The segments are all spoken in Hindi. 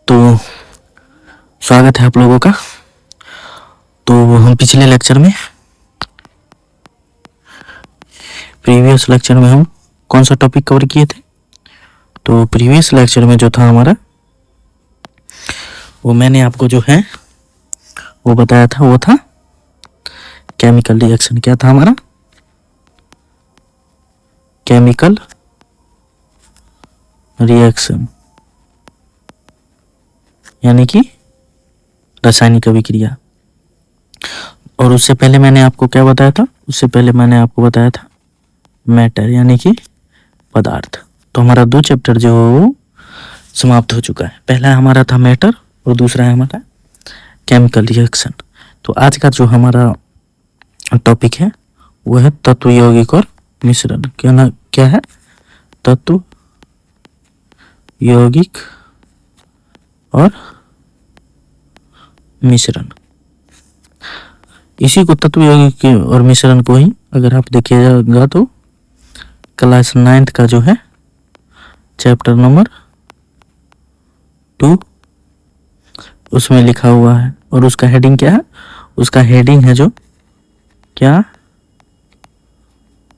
तो स्वागत है आप लोगों का। तो हम पिछले लेक्चर में प्रीवियस लेक्चर में हम कौन सा टॉपिक कवर किए थे? तो प्रीवियस लेक्चर में जो था हमारा, वो मैंने आपको जो है वो बताया था, वो था केमिकल रिएक्शन। क्या था हमारा? केमिकल रिएक्शन, यानी कि रासायनिक अभिक्रिया। और उससे पहले मैंने आपको क्या बताया था? उससे पहले मैंने आपको बताया था मैटर, यानी कि पदार्थ। तो हमारा 2 चैप्टर जो समाप्त हो चुका है। पहला हमारा था मैटर और दूसरा है हमारा केमिकल रिएक्शन। तो आज का जो हमारा टॉपिक है वो है तत्व, यौगिक और मिश्रण। क्या है? तत्व, यौगिक और मिश्रण। इसी को तत्व, यौगिक और मिश्रण को ही अगर आप देखिएगा तो क्लास 9th का जो है चैप्टर नंबर 2 उसमें लिखा हुआ है। और उसका हेडिंग क्या है? उसका हेडिंग है जो क्या,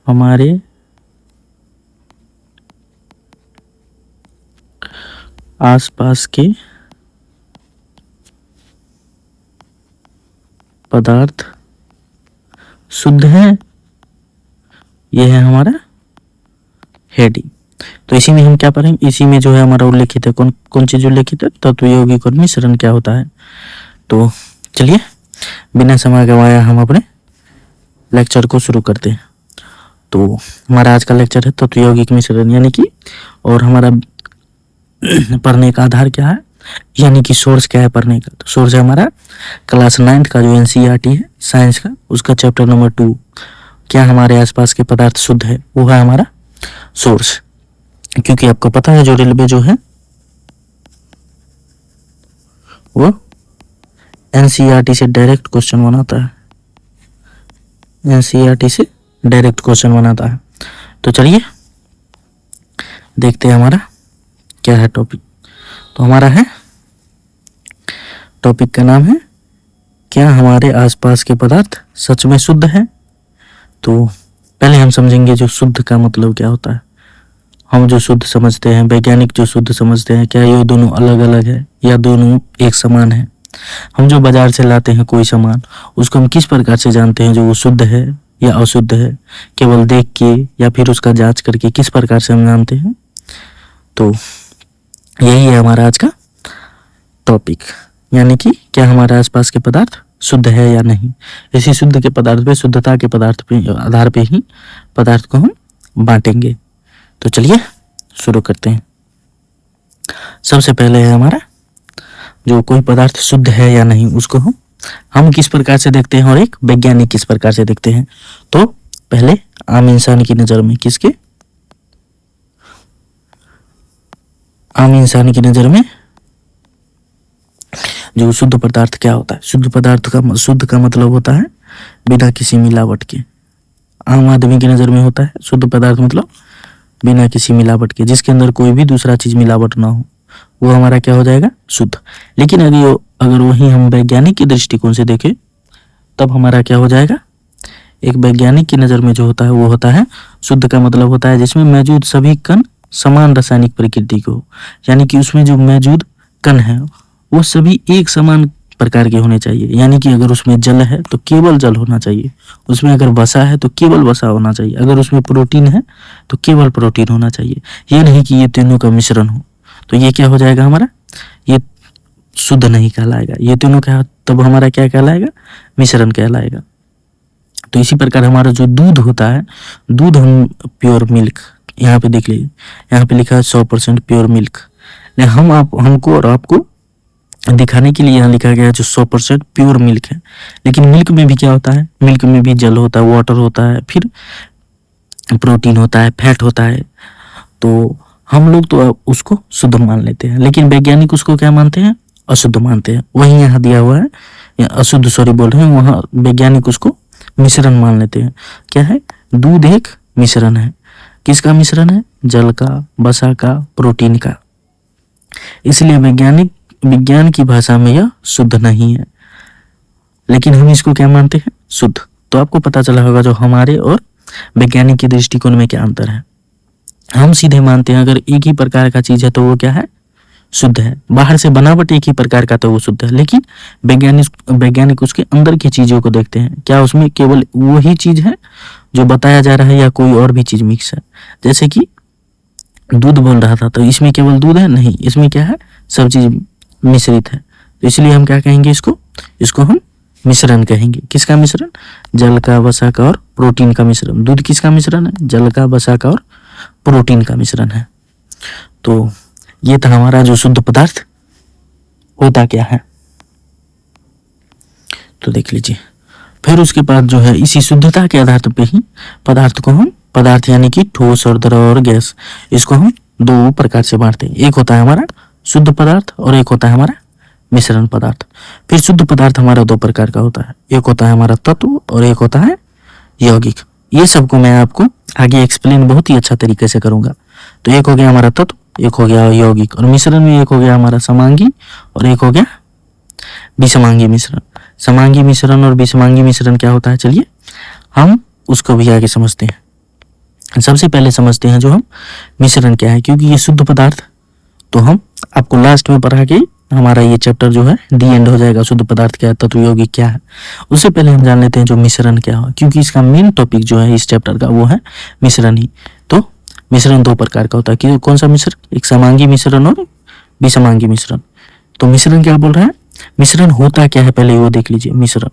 हमारे आसपास के पदार्थ शुद्ध हैं। यह है हमारा हेडिंग। तो इसी में हम क्या पढ़ेंगे? इसी में जो है हमारा उल्लेखित है, कौन कौन चीज उल्लेखित है? तत्व, यौगिक और मिश्रण क्या होता है। तो चलिए बिना समय गवाए हम अपने लेक्चर को शुरू करते हैं। तो हमारा आज का लेक्चर है तत्व, यौगिक, मिश्रण, यानी कि, और हमारा पढ़ने का आधार क्या है, यानी कि सोर्स क्या है पढ़ने का? तो सोर्स है हमारा क्लास 9th का जो एनसीईआरटी है साइंस का, उसका चैप्टर नंबर 2, क्या हमारे आसपास के पदार्थ शुद्ध है, वो है हमारा सोर्स। क्योंकि आपको पता है जो रेलवे जो है वो एनसीईआरटी से डायरेक्ट क्वेश्चन बनाता है, एनसीईआरटी से डायरेक्ट क्वेश्चन बनाता है। तो चलिए देखते हैं हमारा क्या है टॉपिक। तो हमारा है, टॉपिक का नाम है क्या हमारे आसपास के पदार्थ सच में शुद्ध हैं। तो पहले हम समझेंगे जो शुद्ध का मतलब क्या होता है। हम जो शुद्ध समझते हैं, वैज्ञानिक जो शुद्ध समझते हैं, क्या ये दोनों अलग अलग है या दोनों एक समान है? हम जो बाजार से लाते हैं कोई सामान, उसको हम किस प्रकार से जानते हैं जो वो शुद्ध है या अशुद्ध है? केवल देख के या फिर उसका जांच करके किस प्रकार से हम जानते हैं? तो यही है हमारा आज का टॉपिक, यानी कि क्या हमारे आसपास के पदार्थ शुद्ध है या नहीं। इसी शुद्ध के पदार्थ पे, शुद्धता के पदार्थ पे आधार पे ही पदार्थ को हम बांटेंगे। तो चलिए शुरू करते हैं। सबसे पहले है हमारा जो कोई पदार्थ शुद्ध है या नहीं, उसको हम किस प्रकार से देखते हैं और एक वैज्ञानिक किस प्रकार से देखते हैं। तो पहले आम इंसान की नजर में, किसके? आम इंसान की नजर में जो शुद्ध पदार्थ क्या होता है? शुद्ध पदार्थ का, शुद्ध का मतलब होता है बिना किसी मिलावट के। आम आदमी की नजर में होता है शुद्ध पदार्थ मतलब बिना किसी मिलावट के, जिसके अंदर कोई भी दूसरा चीज मिलावट ना हो, वो हमारा क्या हो जाएगा? शुद्ध। लेकिन अगर वही हम वैज्ञानिक के दृष्टिकोण से देखें तब हमारा क्या हो जाएगा? एक वैज्ञानिक की नजर में जो होता है वो होता है शुद्ध का मतलब होता है जिसमें मौजूद सभी कण समान रासायनिक प्रकृति को, यानी कि उसमें जो मौजूद कण है वो सभी एक समान प्रकार के होने चाहिए। यानी कि अगर उसमें जल है तो केवल जल होना चाहिए, उसमें अगर वसा है तो केवल वसा होना चाहिए, अगर उसमें प्रोटीन है तो केवल प्रोटीन होना चाहिए। ये नहीं कि ये तीनों का मिश्रण हो। तो ये क्या हो जाएगा हमारा? ये शुद्ध नहीं कहलाएगा। ये तीनों क्या, तब हमारा क्या कहलाएगा? मिश्रण कहलाएगा। तो इसी प्रकार हमारा जो दूध होता है, दूध हम प्योर मिल्क, यहाँ पे देख लीजिए, यहाँ पे लिखा है 100% प्योर मिल्क। हमको और आपको दिखाने के लिए यहाँ लिखा गया है जो 100% प्योर मिल्क है। लेकिन मिल्क में भी क्या होता है? मिल्क में भी जल होता है, वाटर होता है, फिर प्रोटीन होता है, फैट होता है। तो हम लोग तो उसको शुद्ध मान लेते हैं, लेकिन वैज्ञानिक उसको क्या मानते हैं? अशुद्ध मानते हैं। वही यहाँ दिया हुआ है, या अशुद्ध सॉरी बोल रहे हैं, वहाँ वैज्ञानिक उसको मिश्रण मान लेते हैं। क्या है? दूध एक मिश्रण है। किसका मिश्रण है? जल का, वसा का, प्रोटीन का। इसलिए वैज्ञानिक विज्ञान की भाषा में यह शुद्ध नहीं है, लेकिन हम इसको क्या मानते हैं? शुद्ध। तो आपको पता चला होगा जो हमारे और वैज्ञानिक के दृष्टिकोण में क्या अंतर है। हम सीधे मानते हैं अगर एक ही प्रकार का चीज है तो वो क्या है? शुद्ध है। बाहर से बनावट एक ही प्रकार का तो वो शुद्ध है, लेकिन वैज्ञानिक उसके अंदर की चीजों को देखते हैं, क्या उसमें केवल वही चीज है जो बताया जा रहा है या कोई और भी चीज मिक्स है। जैसे कि दूध बोल रहा था, तो इसमें केवल दूध है? नहीं, इसमें क्या है? सब चीज मिश्रित है। तो इसलिए हम क्या कहेंगे? इसको हम मिश्रण कहेंगे। किसका मिश्रण? जल का, वसा का और प्रोटीन का मिश्रण। दूध किसका मिश्रण है? जल का, वसा का और प्रोटीन का मिश्रण है। तो ये था हमारा जो शुद्ध पदार्थ होता क्या है। तो देख लीजिए, फिर उसके बाद जो है इसी शुद्धता के आधार पे ही पदार्थ को हम, पदार्थ यानी कि ठोस और द्रव और गैस, इसको हम दो प्रकार से बांटते हैं। एक होता है हमारा शुद्ध पदार्थ और एक होता है हमारा मिश्रण पदार्थ। फिर शुद्ध पदार्थ हमारा दो प्रकार का होता है, एक होता है हमारा तत्व और एक होता है यौगिक। ये सबको मैं आपको आगे एक्सप्लेन बहुत ही अच्छा तरीके से करूंगा। तो एक हो गया हमारा तत्व, एक हो गया यौगिक, और मिश्रण में एक हो गया हमारा समांगी और एक हो गया विषमांगी मिश्रण। समांगी मिश्रण और विषमांगी मिश्रण क्या होता है, चलिए हम उसको भी आगे समझते हैं। सबसे पहले समझते हैं जो हम मिश्रण क्या है, क्योंकि ये शुद्ध पदार्थ तो हम आपको लास्ट में पढ़ा के हमारा ये चैप्टर जो है दी एंड हो जाएगा। शुद्ध पदार्थ क्या है, तत्व यौगिक क्या है, उससे पहले हम जान लेते हैं जो मिश्रण क्या है, क्योंकि इसका मेन टॉपिक जो है इस चैप्टर का वो है मिश्रण ही। तो मिश्रण दो प्रकार का होता है कि कौन सा मिश्रण? एक समांगी मिश्रण और विषमांगी मिश्रण। तो मिश्रण क्या बोल रहा है? मिश्रण होता क्या है पहले वो देख लीजिए। मिश्रण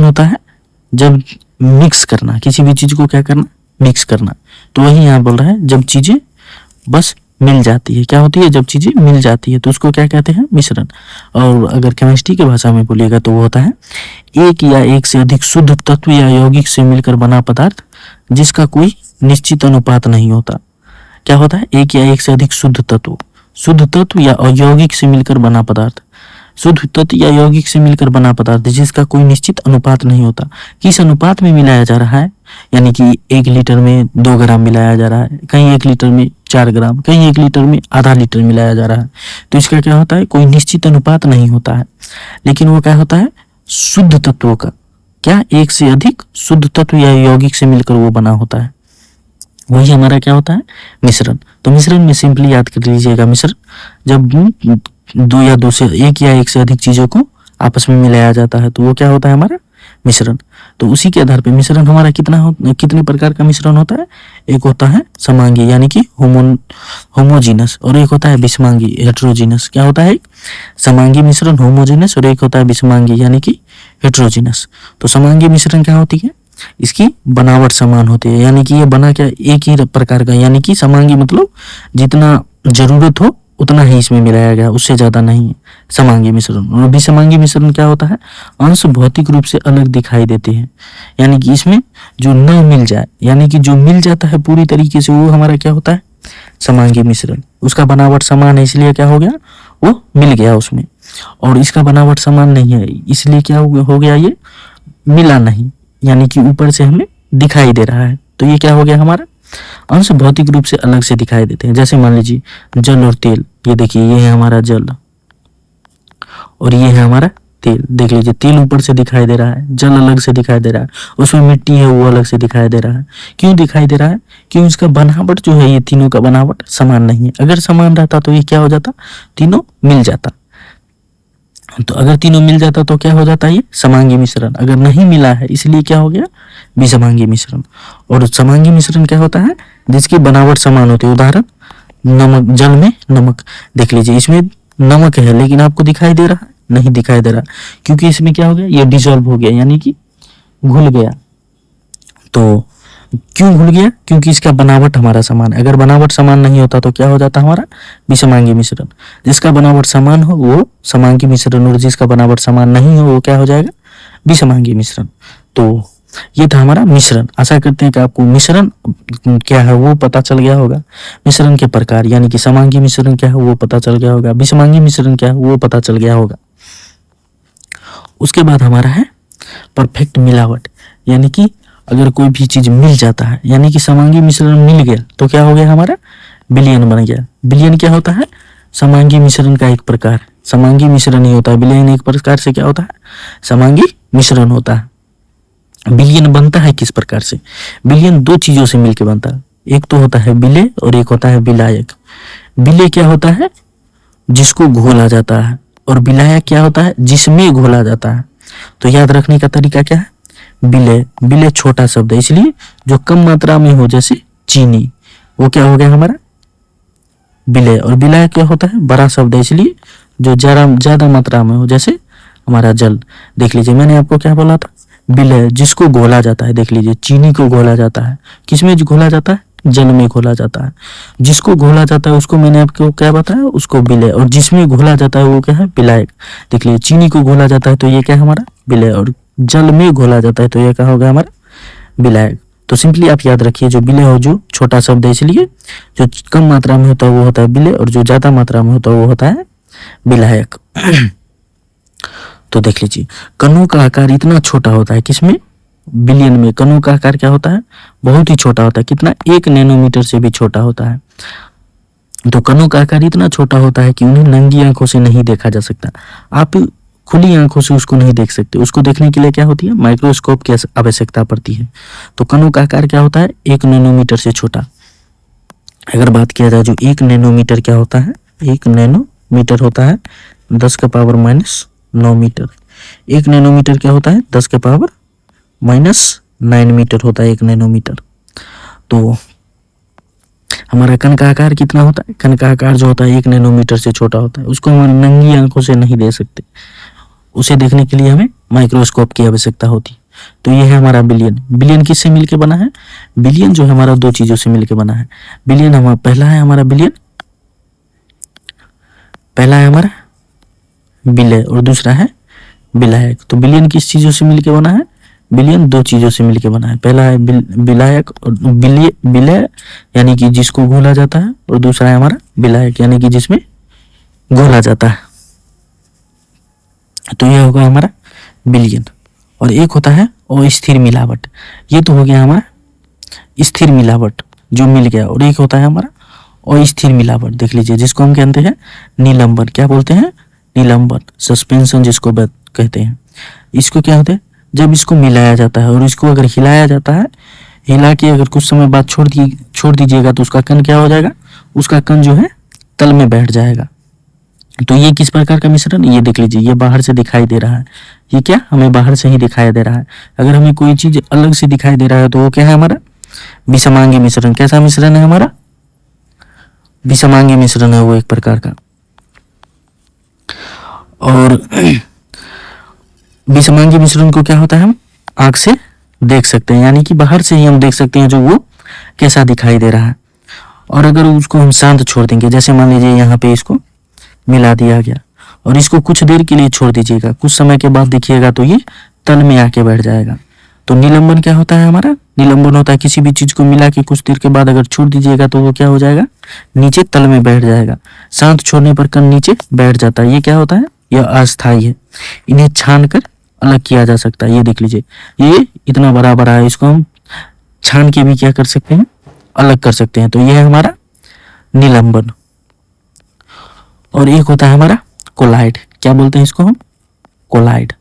होता है जब मिक्स करना, किसी भी चीज को क्या करना? मिक्स करना। तो वही यहाँ बोल रहा है जब चीजें बस मिल जाती है। क्या होती है? जब चीजें मिल जाती है तो उसको क्या कहते हैं? मिश्रण। और अगर केमिस्ट्री की भाषा में बोलिएगा तो वो होता है एक या एक से अधिक शुद्ध तत्व या यौगिक से मिलकर बना पदार्थ जिसका कोई निश्चित अनुपात नहीं होता। क्या होता है? एक या एक से अधिक शुद्ध तत्व या यौगिक से मिलकर बना पदार्थ, शुद्ध तत्व या यौगिक से मिलकर बना पदार्थ जिसका कोई निश्चित अनुपात नहीं होता। किस अनुपात में मिलाया जा रहा है? यानी कि 1 लीटर में 2 ग्राम मिलाया जा रहा है, कहीं 1 लीटर में 4 ग्राम, कहीं 1 लीटर में आधा लीटर मिलाया जा रहा है। तो इसका क्या होता है? कोई निश्चित अनुपात नहीं होता है। लेकिन वो क्या होता है? शुद्ध तत्वों का क्या? एक से अधिक शुद्ध तत्व या यौगिक से मिलकर वो बना होता है। वही हमारा क्या होता है? मिश्रण। तो मिश्रण में सिंपली याद कर लीजिएगा, मिश्रण जब एक या एक से अधिक चीजों को आपस में मिलाया जाता है तो वो क्या होता है? हमारा मिश्रण। तो उसी के आधार पे मिश्रण हमारा कितने प्रकार का मिश्रण होता है? एक होता है समांगी यानी कि होमोजीनस और एक होता है विषमांगी हेट्रोजीनस। क्या होता है? एक समांगी मिश्रण होमोजीनस और एक होता है विषमांगी यानी कि हेट्रोजीनस। तो समांगी मिश्रण क्या होती है? इसकी बनावट समान होती है, यानी कि ये बना क्या? एक ही प्रकार का, यानी कि समांगी मतलब जितना जरूरत हो उतना ही इसमें मिलाया गया, उससे ज्यादा नहीं है समांगी मिश्रण। और विषमांगी मिश्रण क्या होता है? अंश भौतिक रूप से अलग दिखाई देते हैं, यानी कि इसमें जो न मिल जाए, यानी कि जो मिल जाता है पूरी तरीके से, वो हमारा क्या होता है? समांगी मिश्रण। उसका बनावट समान है इसलिए क्या हो गया? वो मिल गया उसमें। और इसका बनावट समान नहीं है इसलिए क्या हो गया? ये मिला नहीं, यानी कि ऊपर से हमें दिखाई दे रहा है। तो ये क्या हो गया? हमारा अंश भौतिक रूप से अलग से दिखाई देते हैं। जैसे मान लीजिए जल और तेल, ये देखिए ये है हमारा जल और ये है हमारा तेल। देख लीजिए तेल ऊपर से दिखाई दे रहा है, जल अलग से दिखाई दे रहा है, उसमें मिट्टी है वो अलग से दिखाई दे रहा है। क्यों दिखाई दे रहा है? क्यों? इसका बनावट जो है, ये तीनों का बनावट समान नहीं है। अगर समान रहता तो ये क्या हो जाता? तीनों मिल जाता। तो अगर तीनों मिल जाता तो क्या हो जाता? ये समांगी मिश्रण। अगर नहीं मिला है इसलिए क्या हो गया? विषमांगी मिश्रण। और समांगी मिश्रण क्या होता है? जिसकी बनावट समान होती है। उदाहरण नमक, जल में नमक। देख लीजिए इसमें नमक है लेकिन आपको दिखाई दे रहा है? नहीं दिखाई दे रहा, क्योंकि इसमें क्या हो गया? ये डिसॉल्व हो गया, यानी कि घुल गया। तो क्यों घुल गया? क्योंकि इसका बनावट हमारा समान है। अगर बनावट समान नहीं होता तो क्या हो जाता हमारा? विषमांगी मिश्रण। जिसका बनावट समान हो वो समांगी मिश्रण और जिसका बनावट समान नहीं हो वो क्या हो जाएगा? विषमांगी मिश्रण। तो ये था हमारा मिश्रण। आशा करते हैं कि आपको मिश्रण क्या है वो पता चल गया होगा। मिश्रण के प्रकार यानी कि समांगी मिश्रण क्या है वो पता चल गया होगा, विषमांगी मिश्रण क्या है वो पता चल गया होगा। उसके बाद हमारा है परफेक्ट मिलावट, यानी कि अगर कोई भी चीज मिल जाता है, यानी कि समांगी मिश्रण मिल गया तो क्या हो गया? हमारा विलयन बन गया। विलयन क्या होता है? समांगी मिश्रण का एक प्रकार है, समांगी मिश्रण ही होता है। विलयन एक प्रकार से क्या होता है, समांगी मिश्रण होता है। विलयन बनता है किस प्रकार से, विलयन दो चीजों से मिलकर बनता है, एक तो होता है विलय और एक होता है विलायक। विलय क्या होता है, जिसको घोला जाता है, और विलायक क्या होता है, जिसमें घोला जाता है। तो याद रखने का तरीका क्या है, विलय, विलय छोटा शब्द है, इसलिए जो कम मात्रा में हो जैसे चीनी, वो क्या हो गया हमारा विलय। और विलायक क्या होता है, बड़ा शब्द है, इसलिए जो ज्यादा मात्रा में हो जैसे हमारा जल। देख लीजिए मैंने आपको क्या बोला था, विलय जिसको घोला जाता है। देख लीजिए चीनी को घोला जाता है, किसमें घोला जाता है, जल में घोला जाता है। जिसको घोला जाता है उसको मैंने आपको क्या बताया, उसको विलय, और जिसमें घोला जाता है वो क्या है, विलायक। देख लीजिए चीनी को घोला जाता है तो ये क्या है हमारा विलय, और जल में घोला जाता है तो ये क्या होगा हमारा विलायक। तो सिंपली आप याद रखिए, जो विलय हो जो छोटा शब्द है, इसलिए जो कम मात्रा में होता है वो होता है विलय, और जो ज्यादा मात्रा में होता है वो होता है विलायक। तो देख लीजिए कणों का आकार इतना छोटा होता है, किसमें, विलयन में। कणों का आकार क्या होता है, बहुत ही छोटा होता है, कितना, 1 नैनोमीटर से भी छोटा होता है। तो कणों का आकार इतना छोटा होता है कि उन्हें नंगी आंखों से नहीं देखा जा सकता। आप खुली आंखों से उसको नहीं देख सकते, उसको देखने के लिए क्या होती है, माइक्रोस्कोप की आवश्यकता पड़ती है। तो कणों का आकार क्या होता है, 1 नैनोमीटर से छोटा। अगर बात किया जाए जो 1 नैनोमीटर क्या होता है, 1 नैनोमीटर होता है 10⁻⁹ मीटर। 1 नैनोमीटर क्या होता है, 10⁻⁹ मीटर होता है 1 नैनोमीटर। तो हमारा कण का आकार कितना होता है, कण का आकार जो होता है 1 नैनोमीटर से छोटा होता है, उसको हम नंगी आंखों से नहीं देख सकते, उसे देखने के लिए हमें माइक्रोस्कोप की आवश्यकता होती है। तो ये है हमारा विलयन। विलयन किससे मिलके बना है, विलयन जो है हमारा दो चीजों से मिलके बना है। विलयन हमारा पहला है हमारा विलयन, पहला है हमारा विलय और दूसरा है विलायक। तो विलयन किस चीजों से मिलके बना है, विलयन दो चीजों से मिलके बना है। पहला है विलायक और विलय यानी कि जिसको घोला जाता है, और दूसरा है हमारा विलायक यानी कि जिसमें घोला जाता है। तो यह होगा हमारा विलयन। और एक होता है अस्थिर मिलावट, ये तो हो गया हमारा स्थिर मिलावट जो मिल गया, और एक होता है हमारा अस्थिर मिलावट। देख लीजिए जिसको हम कहते हैं निलंबन, क्या बोलते हैं, निलंबन, सस्पेंशन जिसको कहते हैं। इसको क्या होता है, जब इसको मिलाया जाता है और इसको अगर हिलाया जाता है, हिला के अगर कुछ समय बाद छोड़ दीजिएगा तो उसका कण क्या हो जाएगा, उसका कण जो है तल में बैठ जाएगा। तो ये किस प्रकार का मिश्रण, ये देख लीजिए ये बाहर से दिखाई दे रहा है, ये क्या हमें बाहर से ही दिखाई दे रहा है। अगर हमें कोई चीज अलग से दिखाई दे रहा है तो वो क्या है हमारा विषमांगी मिश्रण। कैसा मिश्रण है हमारा, विषमांगी मिश्रण है वो एक प्रकार का। और विषमांगी मिश्रण को क्या होता है, हम आंख से देख सकते हैं, यानी कि बाहर से ही हम देख सकते हैं जो वो कैसा दिखाई दे रहा है। और अगर उसको हम शांत छोड़ देंगे, जैसे मान लीजिए यहाँ पे इसको मिला दिया गया और इसको कुछ देर के लिए छोड़ दीजिएगा, कुछ समय के बाद देखिएगा तो ये तल में आके बैठ जाएगा। तो निलंबन क्या होता है हमारा, निलंबन होता है किसी भी चीज को मिला के कुछ देर के बाद अगर छोड़ दीजिएगा तो वो क्या हो जाएगा, नीचे तल में बैठ जाएगा। शांत छोड़ने पर कण नीचे बैठ जाता है। ये क्या होता है, यह अस्थायी है, इन्हें छान कर अलग किया जा सकता है। ये देख लीजिए ये इतना बड़ा बड़ा है, इसको हम छान के भी क्या कर सकते हैं, अलग कर सकते हैं। तो यह है हमारा निलंबन। और एक होता है हमारा कोलाइड, क्या बोलते हैं इसको हम, कोलाइड।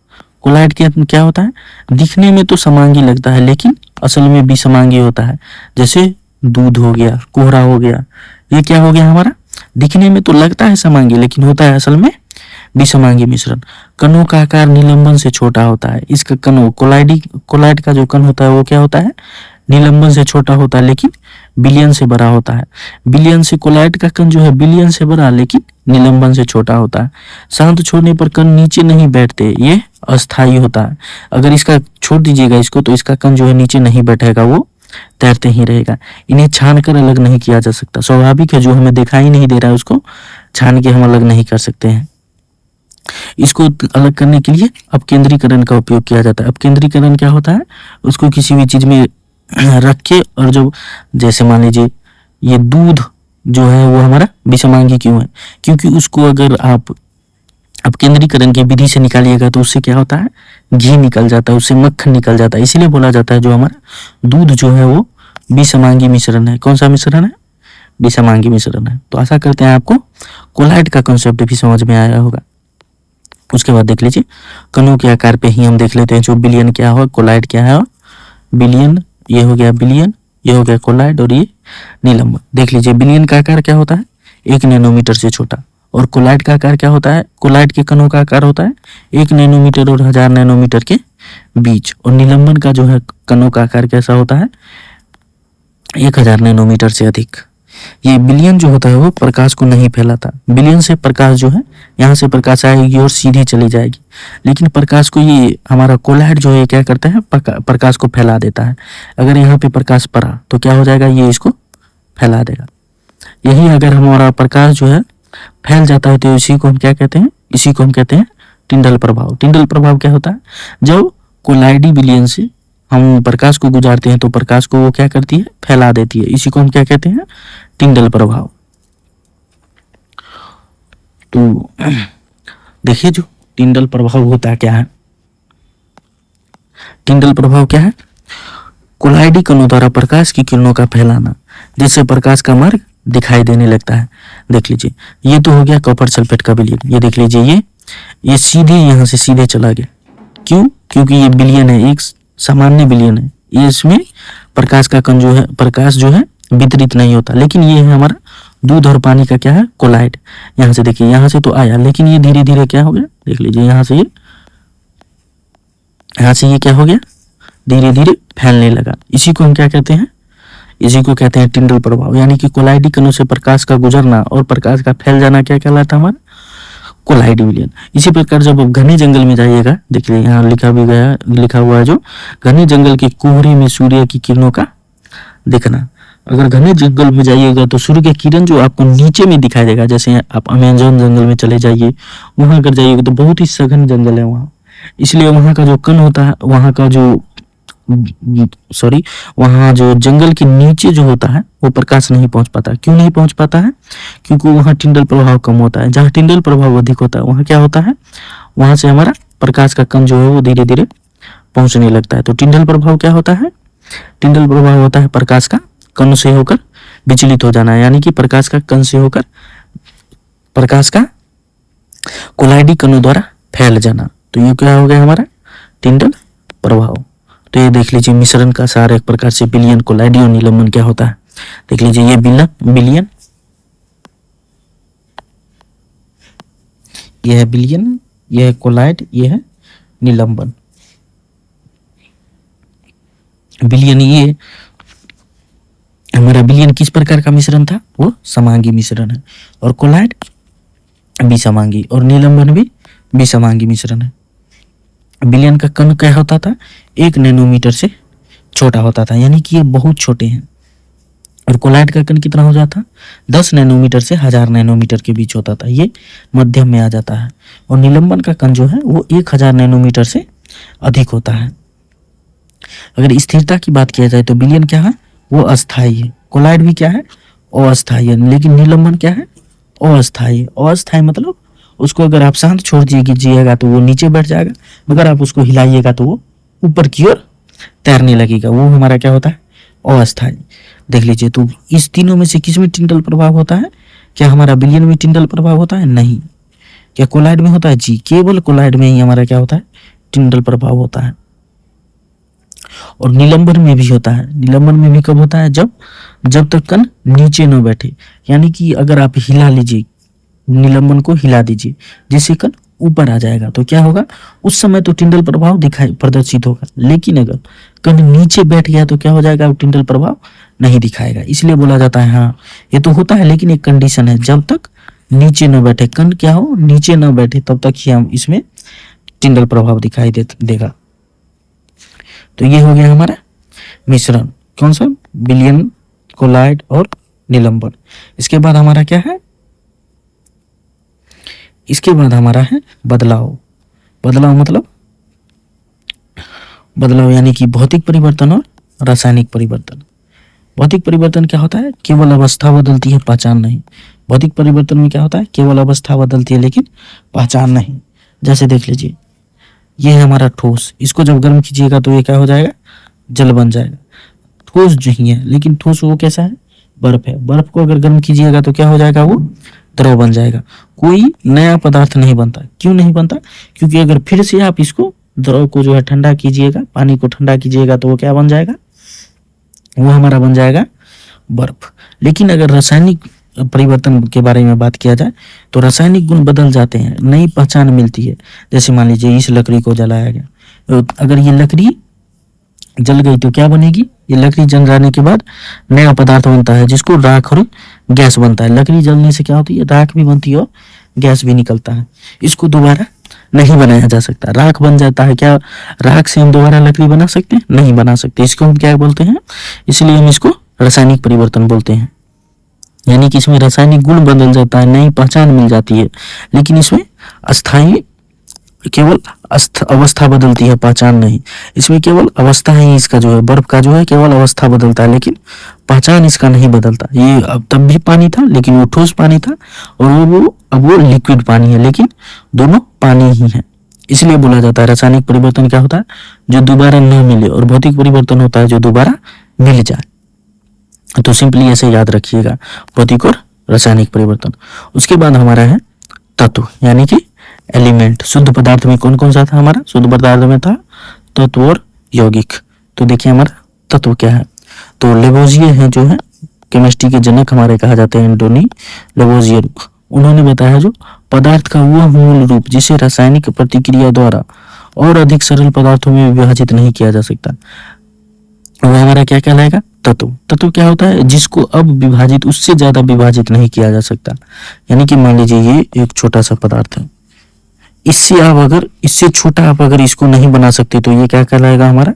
कोलाइड क्या होता है, दिखने में तो समांगी लगता है लेकिन असल में विषमांगी होता है। जैसे दूध हो गया, कोहरा हो गया, ये क्या हो गया हमारा, दिखने में तो लगता है समांगी लेकिन होता है असल में विषमांगी मिश्रण। कणों का आकार निलंबन से छोटा होता है। इसका कण कोलाइड का जो कण होता है वो क्या होता है, निलंबन से छोटा होता है लेकिन विलयन से बड़ा होता है। विलयन से कोलाइड का कण जो है विलयन से बड़ा लेकिन निलंबन से छोटा होता है। शांत छोड़ने पर कण नीचे नहीं बैठते, ये अस्थायी होता है। अगर इसका छोड़ दीजिएगा इसको तो इसका कण जो है नीचे नहीं बैठेगा, वो तैरते ही रहेगा। इन्हें छान कर अलग नहीं किया जा सकता, स्वाभाविक है, जो हमें दिखाई नहीं दे रहा है उसको छान के हम अलग नहीं कर सकते हैं। इसको अलग करने के लिए अपकेंद्रीकरण का उपयोग किया जाता है। अपकेंद्रीकरण क्या होता है, उसको किसी भी चीज में रख के, और जो जैसे मान लीजिए ये दूध जो है वो हमारा विषमांगी क्यों है, क्योंकि उसको अगर आप अपकेंद्रीकरण की विधि से निकालिएगा तो उससे क्या होता है, घी निकल जाता है, उससे मक्खन निकल जाता है। इसीलिए बोला जाता है जो हमारा दूध जो है वो विषमांगी मिश्रण है। कौन सा मिश्रण है, विषमांगी मिश्रण है। तो आशा करते हैं आपको कोलाइड का कॉन्सेप्ट भी समझ में आया होगा। उसके बाद देख लीजिए कणों के आकार पे ही हम देख लेते हैं जो बिलियन क्या हो, कोलाइड क्या है। बिलियन ये हो गया बिलियन, ये हो गया कोलाइड और ये निलंबन। देख लीजिए बिलियन का आकार क्या होता है 1 नैनोमीटर से छोटा, और कोलाइड का आकार क्या होता है, कोलाइड के कणों का आकार होता है 1 नैनोमीटर और 1000 नैनोमीटर के बीच। और निलंबन का जो है कणों का आकार कैसा होता है 1000 नैनोमीटर से अधिक। ये बिलियन जो होता है वो प्रकाश को नहीं फैलाता। बिलियन से प्रकाश जो है यहाँ से प्रकाश आएगी और सीधी चली जाएगी, लेकिन प्रकाश को ये हमारा कोलाइड जो है क्या करता है प्रकाश को फैला देता है। अगर यहाँ पे प्रकाश पड़ा तो क्या हो जाएगा, ये इसको फैला देगा। यही अगर हमारा प्रकाश जो है फैल जाता है तो इसी को हम क्या कहते हैं, इसी को हम कहते हैं टिंडल प्रभाव। टिंडल प्रभाव क्या होता है, जब कोलाइडी बिलियन से हम प्रकाश को गुजारते हैं तो प्रकाश को वो क्या करती है फैला देती है, इसी को हम क्या कहते हैं टिंडल प्रभाव। तो देखिए जो टिंडल प्रभाव होता है क्या है, टिंडल प्रभाव क्या है, कोलाइडी कणों द्वारा प्रकाश की किरणों का फैलाना जिससे प्रकाश का मार्ग दिखाई देने लगता है। देख लीजिए ये तो हो गया कॉपर सल्फेट का बिलियन। ये देख लीजिए ये सीधे यहाँ से सीधे चला गया, क्यों, क्योंकि ये बिलियन है, एक सामान्य बिलियन है। ये इसमें प्रकाश का कण जो है प्रकाश जो है वितरित नहीं होता। लेकिन ये है हमारा दूध और पानी का क्या है कोलाइड। यहाँ से देखिए यहाँ से तो आया, लेकिन ये धीरे धीरे क्या हो गया, देख लीजिए यहाँ से ये क्या हो गया धीरे धीरे फैलने लगा। इसी को हम क्या कहते हैं, इसी को कहते हैं टिंडल प्रभाव। यानी कि कोलाइडी कणों से प्रकाश का गुजरना और प्रकाश का फैल जाना क्या कहलाता है हमारा कोलाइडी बिलियन। इसी प्रकार जब आप घने जंगल में जाइएगा, देखिए यहाँ लिखा हुआ है जो घने जंगल के कोहरे में सूर्य की किरणों का दिखना। अगर घने जंगल में जाइएगा तो सूर्य की किरण जो आपको नीचे में दिखाई देगा। जैसे आप अमेज़न जंगल में चले जाइए, वहां अगर जाइएगा तो बहुत ही सघन जंगल है वहाँ, इसलिए वहां का जो कण होता है, वहां जो जंगल के नीचे जो होता है वो प्रकाश नहीं पहुंच पाता। क्यों नहीं पहुंच पाता है, क्योंकि वहां टिंडल प्रभाव कम होता है। जहां टिंडल प्रभाव अधिक होता है वहां क्या होता है, वहां से हमारा प्रकाश का कण जो है वो धीरे धीरे पहुंचने लगता है। तो टिंडल प्रभाव क्या होता है, टिंडल प्रभाव होता है प्रकाश का कण से होकर विचलित हो जाना, यानी कि प्रकाश का कण से होकर प्रकाश का कोलाइडी कणों द्वारा फैल जाना। तो ये क्या हो गया हमारा टिंडल प्रभाव। तो ये देख लीजिए मिश्रण का सार एक प्रकार से बिलियन, कोलाइडी और निलंबन क्या होता है। देख लीजिए ये बिलियन, ये है बिलियन, ये है कोलाइड, ये है निलंबन। बिलियन ये हमारा बिलियन किस प्रकार का मिश्रण था, वो समांगी मिश्रण है, और कोलाइड विसमांगी, और निलंबन भी विसमांगी मिश्रण है। बिलियन का कण क्या होता था 1 नैनोमीटर से छोटा होता था, यानी कि ये बहुत छोटे हैं। और कोलाइड का कण कितना हो जाता 10 नैनोमीटर से 1000 नैनोमीटर के बीच होता था, ये मध्यम में आ जाता है। और निलंबन का कण जो है वो 1000 नैनोमीटर से अधिक होता है। अगर स्थिरता की बात किया जाए तो बिलियन क्या है, वो अस्थायी है। कोलाइड भी क्या है, अस्थायी है। लेकिन निलंबन क्या है, अस्थायी। अस्थायी मतलब उसको अगर आप शांत छोड़ दीजिएगा तो वो नीचे बैठ जाएगा, मगर आप उसको हिलाइएगा तो वो ऊपर की ओर तैरने लगेगा। वो हमारा क्या होता है, अस्थायी। देख लीजिए तो इस तीनों में से किस में टिंडल प्रभाव होता है, क्या हमारा बिलियन में टिंडल प्रभाव होता है, नहीं। क्या कोलाइड में होता है, जी, केवल कोलाइड में ही हमारा क्या होता है टिंडल प्रभाव होता है। और निलंबन में भी होता है। निलंबन में भी कब होता है, जब तक कण नीचे न बैठे। यानी कि अगर आप हिला लीजिए, निलंबन को हिला दीजिए जिससे कण ऊपर आ जाएगा तो क्या होगा, उस समय तो टिंडल प्रभाव प्रदर्शित होगा। लेकिन अगर कण नीचे बैठ गया तो क्या हो जाएगा, टिंडल प्रभाव नहीं दिखाएगा। इसलिए बोला जाता है हाँ ये तो होता है, लेकिन एक कंडीशन है, जब तक नीचे न बैठे कण, क्या हो, नीचे न बैठे, तब तक ही हम इसमें टिंडल प्रभाव दिखाई देगा। तो ये हो गया हमारा मिश्रण, कौन सा, बिलियन, कोलाइड और निलंबन। इसके बाद हमारा क्या है, इसके बाद हमारा है बदलाव। मतलब बदलाव यानी कि भौतिक परिवर्तन और रासायनिक परिवर्तन। भौतिक परिवर्तन क्या होता है, केवल अवस्था बदलती है, पहचान नहीं। भौतिक परिवर्तन में क्या होता है, केवल अवस्था बदलती है लेकिन पहचान नहीं। जैसे देख लीजिए ये है हमारा ठोस, इसको जब गर्म कीजिएगा तो ये क्या हो जाएगा, जल बन जाएगा। ठोस जो ही है, लेकिन ठोस वो कैसा है, बर्फ है। बर्फ को अगर गर्म कीजिएगा तो क्या हो जाएगा, वो द्रव बन जाएगा, कोई नया पदार्थ नहीं बनता। क्यों नहीं बनता, क्योंकि अगर फिर से आप इसको द्रव को जो है ठंडा कीजिएगा, पानी को ठंडा कीजिएगा तो वो क्या बन जाएगा, वो हमारा बन जाएगा बर्फ। लेकिन अगर रासायनिक परिवर्तन के बारे में बात किया जाए तो रासायनिक गुण बदल जाते हैं, नई पहचान मिलती है। जैसे मान लीजिए इस लकड़ी को जलाया गया, तो अगर ये लकड़ी जल गई तो क्या बनेगी, ये लकड़ी जल जाने के बाद नया पदार्थ बनता है जिसको राख और गैस बनता है। लकड़ी जलने से क्या होती है, राख भी बनती है और गैस भी निकलता है। इसको दोबारा नहीं बनाया जा सकता, राख बन जाता है। क्या राख से हम दोबारा लकड़ी बना सकते हैं, नहीं बना सकते। इसको हम क्या बोलते हैं, इसलिए हम इसको रासायनिक परिवर्तन बोलते हैं। यानी कि इसमें रासायनिक गुण बदल जाता है, नई पहचान मिल जाती है, लेकिन इसमें अस्थायी केवल अवस्था बदलती है, पहचान नहीं। इसमें केवल अवस्था ही इसका जो है, बर्फ का जो है केवल अवस्था बदलता है, लेकिन पहचान इसका नहीं बदलता। ये अब तब भी पानी था लेकिन वो ठोस पानी था, और अब वो लिक्विड पानी है, लेकिन दोनों पानी ही है। इसलिए बोला जाता है रासायनिक परिवर्तन क्या होता है, जो दोबारा न मिले, और भौतिक परिवर्तन होता है जो दोबारा मिल जाए। तो सिंपली ऐसे याद रखिएगा, भौतिक और रासायनिक परिवर्तन। उसके बाद हमारा है तत्व, यानी कि एलिमेंट। शुद्ध पदार्थ में कौन कौन सा था हमारा, शुद्ध पदार्थ में था तत्व और यौगिक। तो देखिए हमारा तत्व क्या है, तो लेवोजियर है जो है केमिस्ट्री के जनक हमारे कहा जाते हैं, एंटोनी लेवोजियर। उन्होंने बताया जो पदार्थ का वह मूल रूप जिसे रासायनिक प्रतिक्रिया द्वारा और अधिक सरल पदार्थों में विभाजित नहीं किया जा सकता, वह हमारा क्या कहलाएगा, तत्व। तत्व क्या होता है, जिसको अब विभाजित, उससे ज्यादा विभाजित नहीं किया जा सकता। यानी कि मान लीजिए ये एक छोटा सा पदार्थ है, इससे छोटा आप अगर इसको नहीं बना सकते तो ये क्या कहलाएगा हमारा,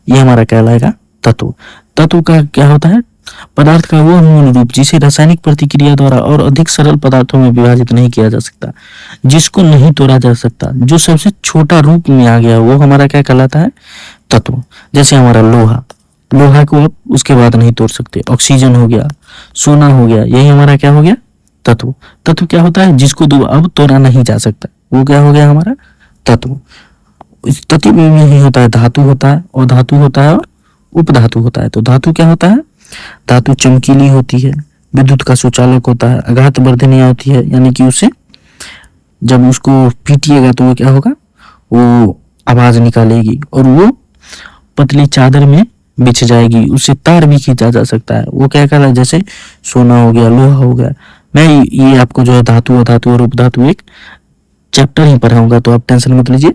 ये हमारा कहलाएगा तत्व। तत्व का क्या होता है, पदार्थ का वो मूल रूप जिसे रासायनिक प्रतिक्रिया द्वारा और अधिक सरल पदार्थों में विभाजित नहीं किया जा सकता, जिसको नहीं तोड़ा जा सकता, जो सबसे छोटा रूप में आ गया, वो हमारा क्या कहलाता है, तत्व। जैसे हमारा लोहा को आप उसके बाद नहीं तोड़ सकते। ऑक्सीजन हो गया, सोना हो गया, यही हमारा क्या हो गया, तत्व। तत्व क्या होता है, जिसको अब तोड़ा नहीं जा सकता, वो क्या हो गया हमारा तत्व। इस तत्व में ही होता है धातु होता है, और धातु होता है और उपधातु होता है। तो धातु क्या होता है, धातु चमकीली होती है, विद्युत का सुचालक होता है, आघात वर्धनीय होती है, यानी कि उसे जब उसको पीटिएगा तो वो क्या होगा, वो आवाज निकालेगी, और वो पतली चादर में बिछ जाएगी, उससे तार भी खींचा जा सकता है। वो क्या कहलाता है, जैसे सोना हो गया, लोहा हो गया। मैं ये आपको जो है धातु, अधातु और उपधातु एक चैप्टर ही पढ़ाऊंगा, तो आप टेंशन मत लीजिए।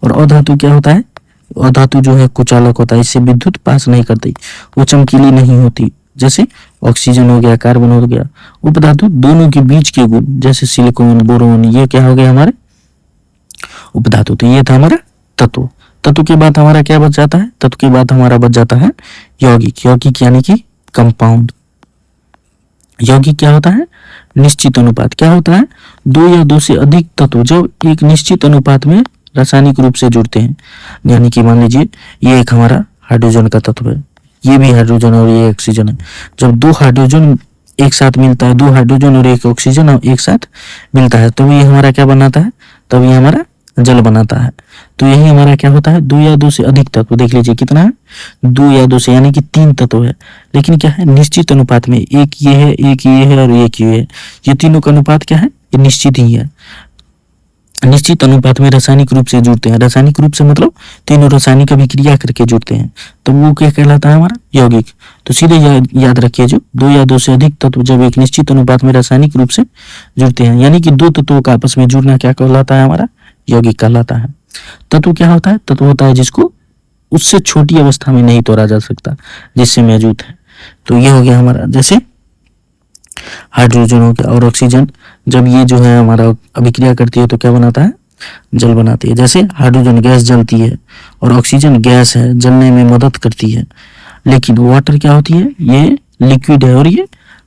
और अधातु क्या होता है, अधातु जो है कुचालक होता है, इससे विद्युत पास नहीं करती, वो चमकीली नहीं होती, जैसे ऑक्सीजन हो गया, कार्बन हो गया। उपधातु दोनों के बीच के गुण, जैसे सिलिकॉन, बोरोन, ये क्या हो गया हमारे उपधातु। तो ये था हमारा तत्व। तत्व के बाद हमारा क्या बच जाता है, तत्व के बाद हमारा बच जाता है यौगिक। यौगिक यानी कि कंपाउंड। यौगिक क्या होता है, निश्चित अनुपात। क्या होता है, दो या दो से अधिक तत्व जब एक निश्चित अनुपात में रासायनिक रूप से जुड़ते हैं। यानी कि मान लीजिए ये एक हमारा हाइड्रोजन का तत्व है, ये भी हाइड्रोजन और ये ऑक्सीजन है। जब दो हाइड्रोजन एक साथ मिलता है, दो हाइड्रोजन और एक ऑक्सीजन एक साथ मिलता है, तो ये हमारा क्या बनाता है, तब ये हमारा जल बनाता है। तो यही हमारा क्या होता है, दो या दो से अधिक तत्व। देख लीजिए कितना है, दो या दो से, यानी कि तीन तत्व है, लेकिन क्या है, निश्चित अनुपात में। एक ये है, एक ये है और एक ये है। ये तीनों का अनुपात क्या है, ये निश्चित ही है। निश्चित अनुपात में रासायनिक रूप से जुड़ते हैं। रासायनिक रूप से मतलब तीनों रासायनिक अभिक्रिया करके जुड़ते हैं, तो वो क्या कहलाता है हमारा यौगिक। तो सीधे याद रखिए, जो दो या दो से अधिक तत्व जब एक निश्चित अनुपात में रासायनिक रूप से जुड़ते हैं, यानी कि दो तत्वों का आपस में जुड़ना क्या कहलाता है हमारा, यौगिक कहलाता है। तत्व क्या होता है, तत्व होता है जिसको उससे छोटी अवस्था में नहीं तोड़ा जा सकता, जिससे मौजूद है। तो ये हो गया हमारा, जैसे हाइड्रोजन हो गया और ऑक्सीजन, जब ये जो है हमारा अभिक्रिया करती है तो क्या बनाता है, जल बनाती है। जैसे हाइड्रोजन गैस जलती है और ऑक्सीजन गैस है, जलने में मदद करती है। लेकिन वाटर क्या होती है, ये लिक्विड है और ये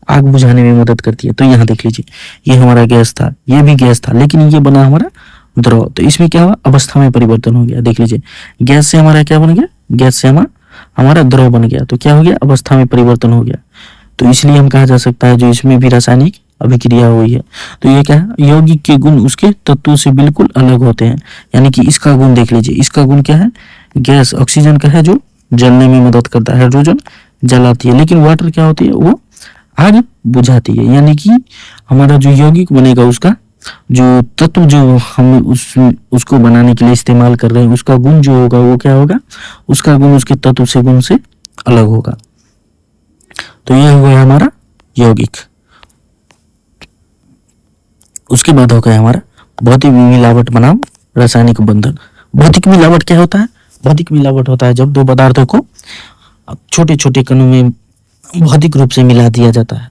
आग बुझाने में मदद करती है। तो यहाँ देख लीजिए, ये हमारा गैस था, ये भी गैस था, लेकिन ये बना हमारा द्रव। तो इसमें क्या हुआ, अवस्था में परिवर्तन हो गया। देख लीजिए, गैस से हमारा क्या बन गया, गैस से हमारा द्रव बन गया। तो क्या हो गया, अवस्था में परिवर्तन हो गया। तो इसलिए हम कहा जा सकता है जो इसमें भी रासायनिक अभिक्रिया हुई है। तो ये क्या है, यौगिक के गुण उसके तत्वों से बिल्कुल अलग होते हैं। यानी कि इसका गुण देख लीजिए, इसका गुण क्या है, गैस। ऑक्सीजन का है जो जलने में मदद करता है, हाइड्रोजन जलाती है। लेकिन वाटर क्या होती है, वो आग बुझाती है। यानी कि हमारा जो यौगिक बनेगा उसका जो तत्व जो हम उसको बनाने के लिए इस्तेमाल कर रहे हैं उसका गुण जो होगा वो क्या होगा, उसका गुण उसके तत्व से गुण से अलग होगा। तो यह हो गया हमारा यौगिक। उसके बाद हो गया हमारा भौतिक मिलावट बनाम रासायनिक बंधन। भौतिक मिलावट क्या होता है? भौतिक मिलावट होता है जब दो पदार्थों को छोटे छोटे कणों में भौतिक रूप से मिला दिया जाता है।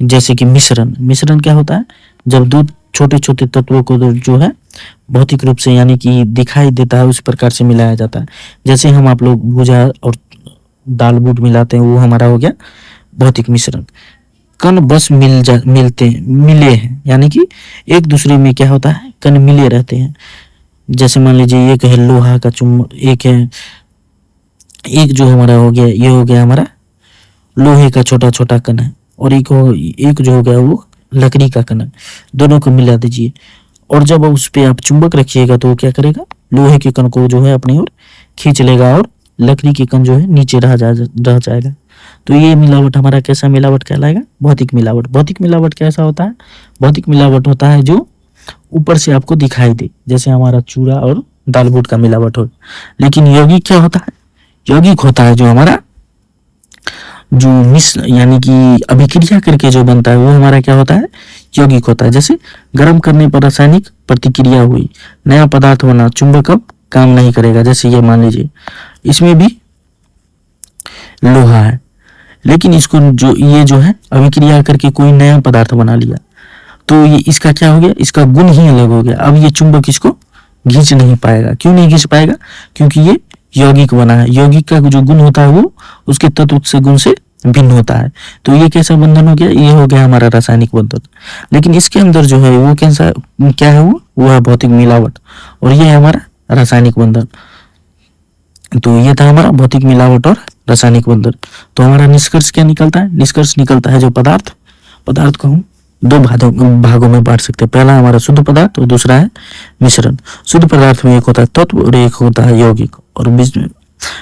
जैसे कि मिश्रण। मिश्रण क्या होता है? जब दो छोटे छोटे तत्वों को जो है भौतिक रूप से यानी कि दिखाई देता है उस प्रकार से मिलाया जाता है। जैसे हम आप लोग भुजा और दाल बूट मिलाते हैं, वो हमारा हो गया भौतिक मिश्रण। कण बस मिले हैं, यानी कि एक दूसरे में क्या होता है, कण मिले रहते हैं। जैसे मान लीजिए एक है लोहा का चुम्बक, एक जो हमारा हो गया, ये हो गया हमारा लोहे का छोटा छोटा कण है, और एक जो हो गया वो लकड़ी का कण है। दोनों को मिला दीजिए और जब उस पे आप चुंबक रखिएगा तो वो क्या करेगा, लोहे के कण को जो है अपनी ओर खींच लेगा और लकड़ी के कण जो है नीचे रह जाएगा। तो ये मिलावट हमारा कैसा मिलावट कहलाएगा? भौतिक मिलावट। भौतिक मिलावट कैसा होता है? भौतिक मिलावट होता है जो ऊपर से आपको दिखाई दे, जैसे हमारा चूड़ा और दाल बूट का मिलावट हो। लेकिन यौगिक क्या होता है? यौगिक होता है जो हमारा जो यानी कि अभिक्रिया करके जो बनता है वो हमारा क्या होता है? यौगिक होता है। जैसे गर्म करने पर रासायनिक प्रतिक्रिया हुई, नया पदार्थ बना, चुंबक अब काम नहीं करेगा। जैसे ये मान लीजिए इसमें भी लोहा है, लेकिन इसको ये जो है अभिक्रिया करके कोई नया पदार्थ बना लिया, तो ये इसका क्या हो गया? इसका गुण ही अलग हो गया। अब ये चुंबक इसको खींच नहीं पाएगा। क्यों नहीं खींच पाएगा? क्योंकि ये यौगिक बना है। यौगिक का जो गुण होता है वो उसके तत्व से गुण से भिन्न होता है। तो ये कैसा बंधन हो गया? ये हो गया हमारा रासायनिक बंधन। लेकिन इसके अंदर जो है वो कैसा क्या है? वो है भौतिक मिलावट, और ये है हमारा रासायनिक बंधन। तो ये था हमारा भौतिक मिलावट और रासायनिक बंधन। तो हमारा निष्कर्ष क्या निकलता है? निष्कर्ष निकलता है जो पदार्थ को हम दो भागों में बांट सकते हैं। पहला हमारा शुद्ध पदार्थ और दूसरा है मिश्रण। शुद्ध पदार्थ में एक होता है तत्व और एक होता है यौगिक, और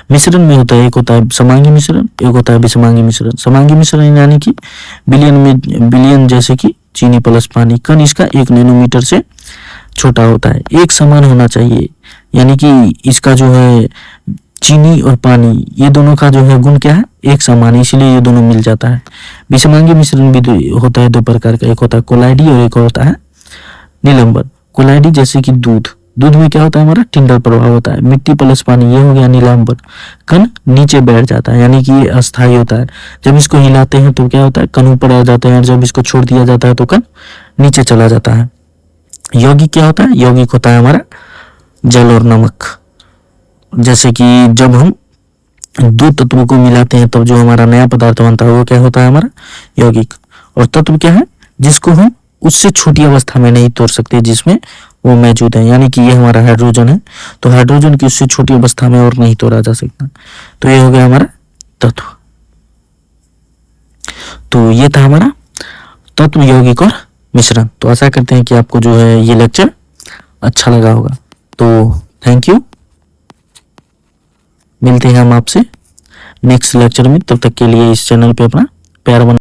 मिश्रण में होता है एक होता है समांगी मिश्रण, एक होता है विषमांगी मिश्रण। समांगी मिश्रण यानी कि बिलियन जैसे कि चीनी प्लस पानी। कण इसका 1 नैनोमीटर से छोटा होता है। एक समान होना चाहिए, यानी कि इसका जो है चीनी और पानी ये दोनों का जो है गुण क्या है? एक समान, इसलिए ये दोनों मिल जाता है। विषमांगी मिश्रण भी होता है दो प्रकार का, एक होता है कोलाइडी और एक होता है निलंबन। कोलाइडी जैसे कि दूध में क्या होता है? हमारा टिंडल प्रभाव होता है। मिट्टी प्लस पानी ये हो गया निलंबन। कण नीचे बैठ जाता है, यानी कि ये अस्थायी होता है। जब इसको हिलाते हैं तो क्या होता है? कण ऊपर आ जाते हैं, और जब इसको छोड़ दिया जाता है तो कण नीचे चला जाता है। यौगिक क्या होता है? यौगिक होता है हमारा जल और नमक। जैसे कि जब हम दो तत्वों को मिलाते हैं तब जो हमारा नया पदार्थ बनता है वो क्या होता है? हमारा यौगिक। और तत्व क्या है? जिसको हम उससे छोटी अवस्था में नहीं तोड़ सकते, जिसमें वो मौजूद है। यानी कि ये हमारा हाइड्रोजन है, तो हाइड्रोजन की उससे छोटी अवस्था में और नहीं तोड़ा जा सकता। तो ये हो गया हमारा तत्व। तो ये था हमारा तत्व, यौगिक और मिश्रण। तो आशा करते हैं कि आपको जो है ये लेक्चर अच्छा लगा होगा। तो थैंक यू। मिलते हैं हम आपसे नेक्स्ट लेक्चर में। तब तक के लिए इस चैनल पे अपना प्यार